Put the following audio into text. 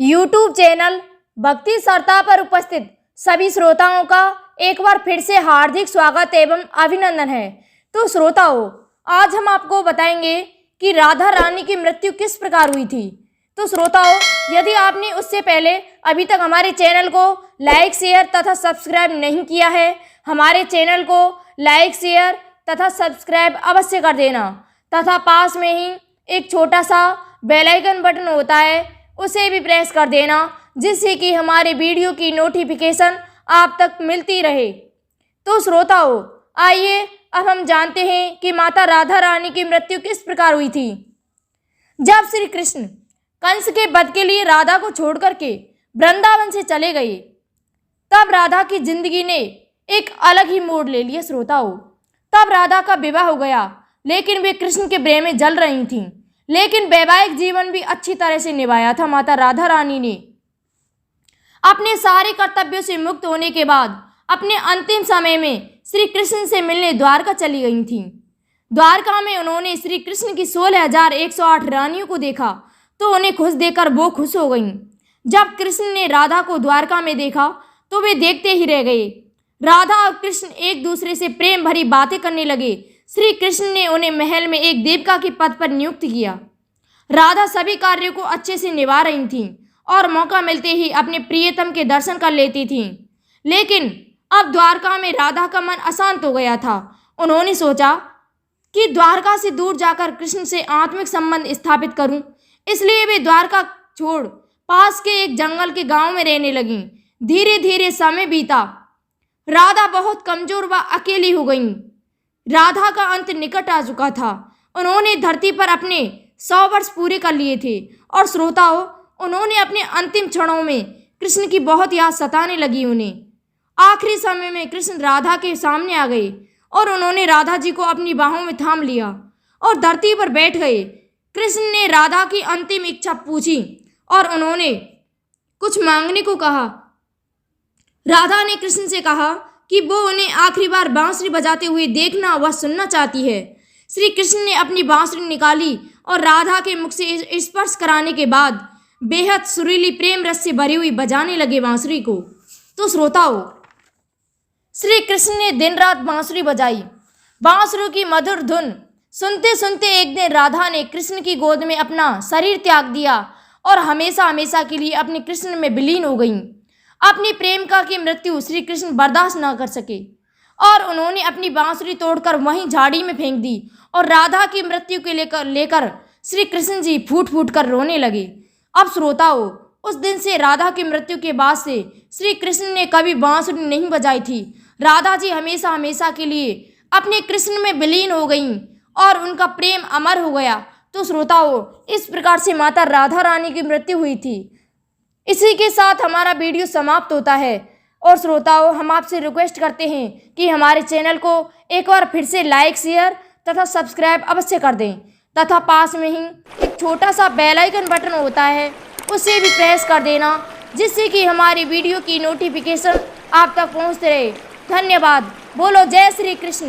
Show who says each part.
Speaker 1: YouTube channel भक्ति सर्ता पर उपस्थित सभी श्रोताओं का एक बार फिर से हार्दिक स्वागत एवं अभिनंदन है। तो श्रोताओं, आज हम आपको बताएंगे कि राधा रानी की मृत्यु किस प्रकार हुई थी। तो श्रोताओं, यदि आपने उससे पहले अभी तक हमारे चैनल को लाइक, शेयर तथा सब्सक्राइब नहीं किया है, हमारे चैनल को लाइक, शेयर तथा सब्सक्राइब अवश्य कर देना तथा पास में ही एक छोटा सा बेल आइकन बटन होता है, उसे भी प्रेस कर देना, जिससे कि हमारे वीडियो की नोटिफिकेशन आप तक मिलती रहे। तो श्रोताओं, आइए अब हम जानते हैं कि माता राधा रानी की मृत्यु किस प्रकार हुई थी। जब श्री कृष्ण कंस के वध के लिए राधा को छोड़ करके वृंदावन से चले गए, तब राधा की जिंदगी ने एक अलग ही मोड़ ले लिया। श्रोताओं, तब राधा का विवाह हो गया, लेकिन वे कृष्ण के प्रेम में जल रही थीं। लेकिन वैवाहिक जीवन भी अच्छी तरह से निभाया था। माता राधा रानी ने अपने सारे कर्तव्यों से मुक्त होने के बाद अपने अंतिम समय में श्री कृष्ण से मिलने द्वारका चली गई थीं। द्वारका में उन्होंने श्री कृष्ण की 16,108 रानियों को देखा तो उन्हें खुश देखकर वो खुश हो गईं। जब कृष्ण ने राधा को द्वारका में देखा तो वे देखते ही रह गए। राधा और कृष्ण एक दूसरे से प्रेम भरी बातें करने लगे। श्री कृष्ण ने उन्हें महल में एक देविका के पद पर नियुक्त किया। राधा सभी कार्यों को अच्छे से निभा रही थीं और मौका मिलते ही अपने प्रियतम के दर्शन कर लेती थीं। लेकिन अब द्वारका में राधा का मन अशांत हो गया था। उन्होंने सोचा कि द्वारका से दूर जाकर कृष्ण से आत्मिक संबंध स्थापित करूं। इसलिए वे द्वारका छोड़ पास के एक जंगल के गांव में रहने लगीं। धीरे धीरे समय बीता। राधा बहुत कमजोर व अकेली हो गईं। राधा का अंत निकट आ चुका था। उन्होंने धरती पर अपने 100 वर्ष पूरे कर लिए थे और श्रोताओं, उन्होंने अपने अंतिम क्षणों में कृष्ण की बहुत याद सताने लगी उन्हें। आखिरी समय में कृष्ण राधा के सामने आ गए और उन्होंने राधा जी को अपनी बाहों में थाम लिया और धरती पर बैठ गए। कृष्ण ने राधा की अंतिम इच्छा पूछी और उन्होंने कुछ मांगने को कहा। राधा ने कृष्ण से कहा कि वो उन्हें आखिरी बार बांसुरी बजाते हुए देखना व सुनना चाहती है। श्री कृष्ण ने अपनी बांसुरी निकाली और राधा के मुख से स्पर्श कराने के बाद बेहद सुरीली प्रेम रस से भरी हुई बजाने लगे बांसुरी को। तो श्रोताओं, श्री कृष्ण ने दिन रात बांसुरी बजाई। बांसुरी की मधुर धुन सुनते सुनते एक दिन राधा ने कृष्ण की गोद में अपना शरीर त्याग दिया और हमेशा हमेशा के लिए अपने कृष्ण में विलीन हो गईं। अपनी प्रेमिका की मृत्यु श्री कृष्ण बर्दाश्त न कर सके और उन्होंने अपनी बांसुरी तोड़कर वहीं झाड़ी में फेंक दी और राधा की मृत्यु के लेकर श्री कृष्ण जी फूट फूट कर रोने लगे। अब श्रोताओं, उस दिन से राधा की मृत्यु के बाद से श्री कृष्ण ने कभी बांसुरी नहीं बजाई थी। राधा जी हमेशा हमेशा के लिए अपने कृष्ण में विलीन हो गईं और उनका प्रेम अमर हो गया। तो श्रोताओं, इस प्रकार से माता राधा रानी की मृत्यु हुई थी। इसी के साथ हमारा वीडियो समाप्त होता है और श्रोताओं, हम आपसे रिक्वेस्ट करते हैं कि हमारे चैनल को एक बार फिर से लाइक, शेयर तथा सब्सक्राइब अवश्य कर दें तथा पास में ही एक छोटा सा बेल आइकन बटन होता है, उसे भी प्रेस कर देना, जिससे कि हमारी वीडियो की नोटिफिकेशन आप तक पहुंचते रहे। धन्यवाद। बोलो जय श्री कृष्ण।